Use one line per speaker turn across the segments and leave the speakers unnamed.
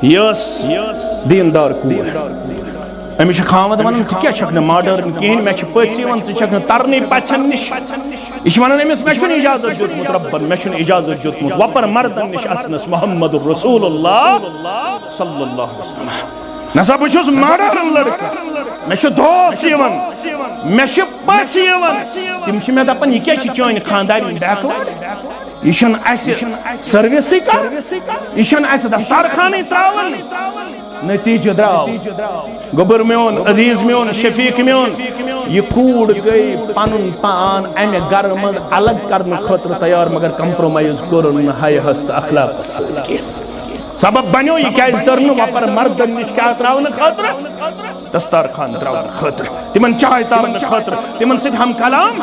یس دیندار کور امس خامد ونان ژٕ کیٛاہ چھکھ نہٕ ماڈرن کہین مےٚ چھِ پٔژھۍ یِوان ژٕ چھکھ نہٕ ترنٕے پژھٮ۪ن نِش یہِ چھِ ونان أمِس مےٚ چھُنہٕ اجازت دیُتمُت رۄبن مےٚ چھُنہٕ اجازت دیُتمُت وۄپر مردن نِش اَژنس محمد رسول اللہ صلی اللہ علیہ وسلم نسا بہٕ چھُس ماڈرن لڑکہٕ مےٚ چھُ دوس یِوان مےٚ چھِ پٔژھۍ یِوان تِم چھِ مےٚ دپان یہِ کیٛاہ چھِ چٲنۍ خاندارِنۍ بیکوٲڈ یہ چھُنہٕ اَسہِ سٔروِسٕے کران یہِ چھُنہٕ اَسہِ دستارخانٕے تراوان نتیجہ درٛاو گوٚبُر میون عزیز میون شفیق میون یہ کوٗر گٔے پنُن پان امہِ گرٕ منٛز الگ کرنہٕ خٲطرٕ تیار مگر کمپرومائز کوٚرُن نہٕ حیاہس تہٕ اخلاقس سۭتۍ کینٛہہ سبب بنیو یہ کیٛازِ تٔر نہٕ وۄپر مردن نِش کیٛاہ تراونہٕ خٲطرٕ دستارخان تراونہٕ خٲطرٕ تِمن چاے تراونہٕ خٲطرٕ تِمن سۭتۍ ہم کلام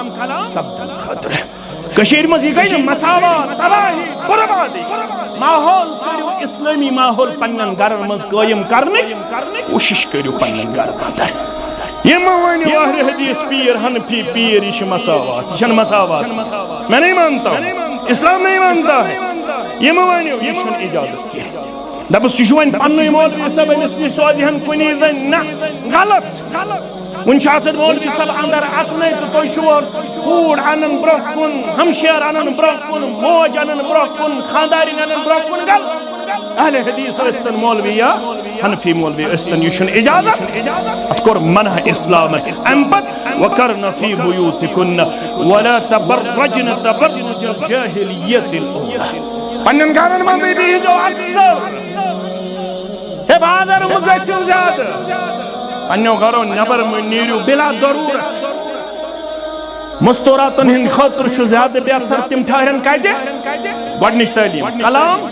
سپدنہٕ خٲطرٕ کشیر مز یہ گئی مساوات تباہی بربادی ماحول کرو اسلامی ماحول پنن گرن مز قائم کرنچ کوشش کرو پنن گر اندر یہ معنی اہل حدیث پیر حنفی پیر یہ مساوات یہ مساوات میں نہیں مانتا ہوں اسلام نہیں مانتا ہے یہ معنی یہ چھن اجازت کی دبس یہ ون پنن مولوی صاحب امس نش سودہن کنی نہ غلط ون مولوی صاحب اندر اتنے تو تھی کوڑ انن برہ کن ہمشیر انن برہ کن موج انن برہ کن خاندارین انن برہ کن گل اہل حدیث استن مولوی یا حنفی مولوی استن یہ اجازت ات کور منع اسلام امبت وکرن فی بیوتکن ولا تبرجن تبرج الجاہلیت الاولى پنن گرن من بہو اکثر حفاظت مگھو زیادہ پنو گھرو نبر نیرو بلا ضرورت مستوراتن ہند خاطر چھ زیادہ بہتر تم ٹھہرن کتہ گۄڈنِچ تعلیم کلام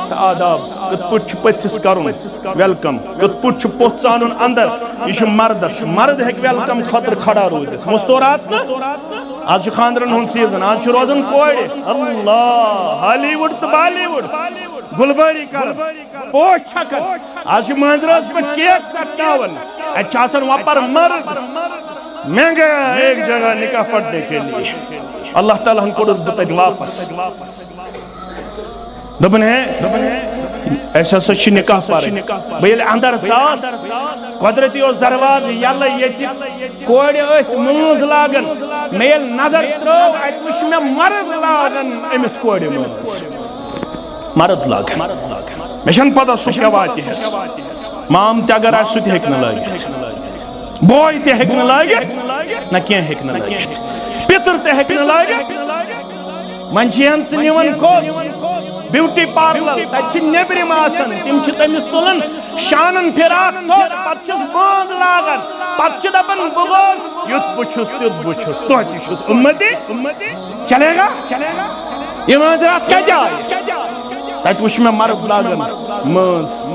تو آداب کت پٲٹھۍ چھُ پٔژھِس کرُن ویلکم کت پٲٹھۍ چھُ پوٚژھ ژانُن اندر یہ چھُ مردس مرد ہیٚکہِ ویلکم خاطر کھڑا روٗزِتھ مستورات نہٕ آج چھُ خاندرن ہُنٛد سیزن آج چھُ روزان کورِ اللہ ہالی وُڈ تو بالی وُڈ گلباری کر پوش چھکن آج چھُ مٲنٛزرٲژ پٮ۪ٹھ کیک ژٹناوان اتہِ چھُ آسان وۄپر مرد میں گیا ایک جگہ نکاح پڑھنے کے لیے اللہ تعالیٰ ہن کوٚڑُس بہٕ تتہِ واپس دوٚپُن ہے ایسا ہسا چھِ نکاح پرٕنۍ بہٕ ییٚلہِ اندر ژاس قۄدرتی اوس دروازٕ یلہٕ ییٚتہِ کورِ ٲسۍ مٲنٛز لاگان مےٚ ییٚلہِ نظر ترٲو اتہِ وٕچھ مےٚ مرد لاگان أمِس کورِ مٲنٛز مرد لاگان مےٚ چھنہٕ پتہ سُہ کیٛاہ واتہِ ہس مام تہِ اگر آسہِ سُہ تہِ ہیٚکہِ نہٕ لٲگِتھ بوے تہِ ہیٚکہِ نہٕ لٲگِتھ نہ کینٛہہ ہیٚکہِ نہٕ لٲگِتھ پِتٕر تہِ ہیٚکہِ نہٕ لٲگِتھ وۄنۍ چھِ ہن ژٕ نِوان کوٚت بیوٹی پارلر تتہِ چھِ نیبرِم آسان تِم چھِ تٔمِس تُلان شانن فراق تھوٚد پتہٕ چھِس مٲنٛز لاگان پتہٕ چھِ دپان بہٕ گوس یُتھ بہٕ چھُس تیُتھ بہٕ چھُس توتہِ چھُس اُمتی چلے گا یہ مٲنٛزراتھ کیٛاہ جاے تتہِ وٕچھ مےٚ مرد لاگان مٲنٛز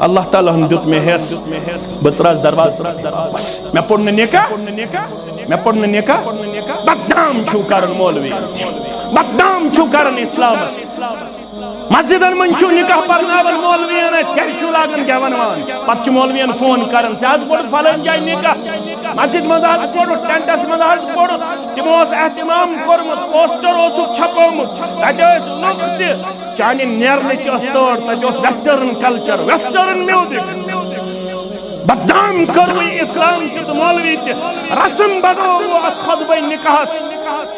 اللہ تعالیٰ ہن دیُت مےٚ ہٮ۪س بہٕ ژراس دروازٕ واپس مےٚ پوٚر نہٕ نکاح بدنام چھُو کران مولوی بدنام چھُو کران اسلامس مسجدن من چھُو نکاح پرناوان مولوین گرِ چھُو لاگان گٮ۪ون وان پتہٕ چھُ مولوین فون کران ژےٚ حظ کوٚرُتھ فلٲنۍ جایہِ نکاح مسجد منٛز حظ کوٚرُتھ ٹینٹس منٛز حظ کوٚرُتھ تِمو اوس احتمام کوٚرمُت پوسٹر اوسُکھ چھپومُت تتہِ ٲسۍ لُکھ تہِ چانہِ نیرنٕچ ٲس تور تتہِ اوس ویسٹٲرن کلچر ویسٹٲرن میوزک بدنام کرو اسلام تہ مولوی تہ رسم بنو ات خطبہ نکاحس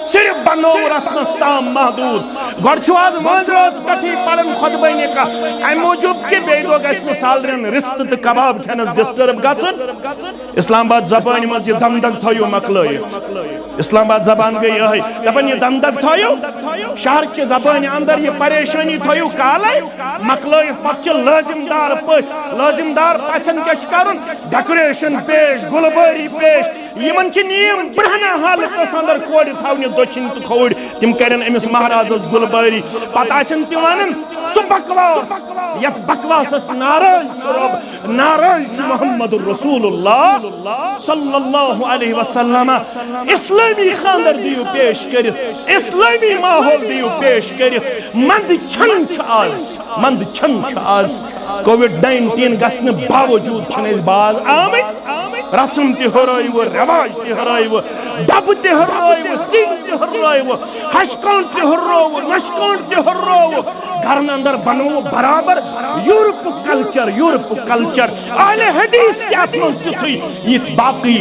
صرف بنو رسمس تام محدود گۄڈٕ چھُ آز مٲنٛزرٲژ پٮ۪ٹھٕے پران خطبہ نکاح امہِ موٗجوٗب کہِ بیٚیہِ دۄہ گژھِ نہٕ سالرین رِستہٕ تہٕ کباب کھٮ۪نس ڈسٹرب گژھُن اسلام آباد زبانہِ منٛز یہِ دندگ تھٲیِو مۄکلٲیِتھ اسلام آباد زبان گٔے یِہے دپان یہِ دندگ تھٲیِو شہرچہِ زبانہِ اندر یہِ پریشٲنی تھٲیِو کالے مۄکلٲیِتھ پتہٕ چھِ لٲزِم دار پٔژھۍ لٲزِم دار پژھٮ۪ن کیٛاہ چھِ کرُن ڈیکوریشن پیش گلباری پیش یمن چھ نیم برہنہ حالتس اندر کورِ تھاونہِ دٔچھِنۍ تہٕ کھوٚڑ تِم کرن أمِس مہرازس گلباری پتہٕ آسن تِم ونان سُہ بکواس یتھ بکواسس ناراض چھُ رۄب ناراض چھُ محمد رسول اللہ صلی اللہ علیہ وسلم اسلامی خاندر دیو پیش کٔرِتھ اسلامی ماحول دیو پیش کٔرِتھ مند چھن چھُ آز کووِڈ-19 گژھنہٕ باوجوٗد چھِنہٕ أسۍ باز آمٕتۍ رسم تہ ہرٲیو رواج تہ ہرٲیو ڈب تہ ہرٲیو سِنۍ تہ ہرٲیو ہشکانٛڈ تہ ہرٲوو نشکانٛڈ تہ ہرٲوو گھرن اندر بنو برابر یورپُک کلچر اہل حدیث تہ اتھ منٛز تیُتھُے یِتھ باقی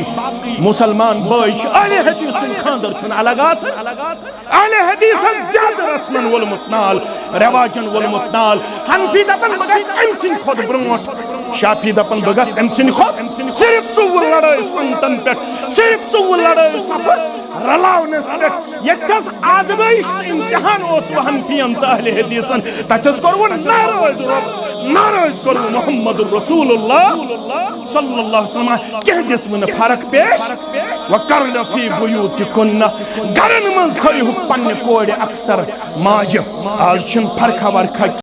مسلمان بٲے چھِ اہل حدیث سُنٛد خاندر چھُنہٕ الگ آسان اہل حدیثن زیادٕ رسمن وولمُت نال رواجن وولمُت نال حنفی دپان بہٕ گژھٕ أمۍ سٕنٛدِ کھۄتہٕ برونٛٹھ شافی دپان بہٕ گژھٕ أمۍ سٕنٛدِ کھۄتہٕ صرف 4 لڑٲے سنتن پٮ۪ٹھ صرف 4 لڑٲے سفر رلاونس پٮ۪ٹھ ییٚتھس آزمٲیش تہٕ امتحان اوس وۄنۍ حنفین تہٕ اہل حدیثن تتھس کوٚر وۄنۍ ناراض کوٚر محمد رسول اللہ صلی اللہ علیہ وسلم کینٛہہ دِژوٕ نہٕ فرق پیش وقرن فی بیوتکن گرن منٛز تھٲیہُکھ پننہِ کورِ اکثر ماجہِ آز چھنہٕ فرقہ ورقہ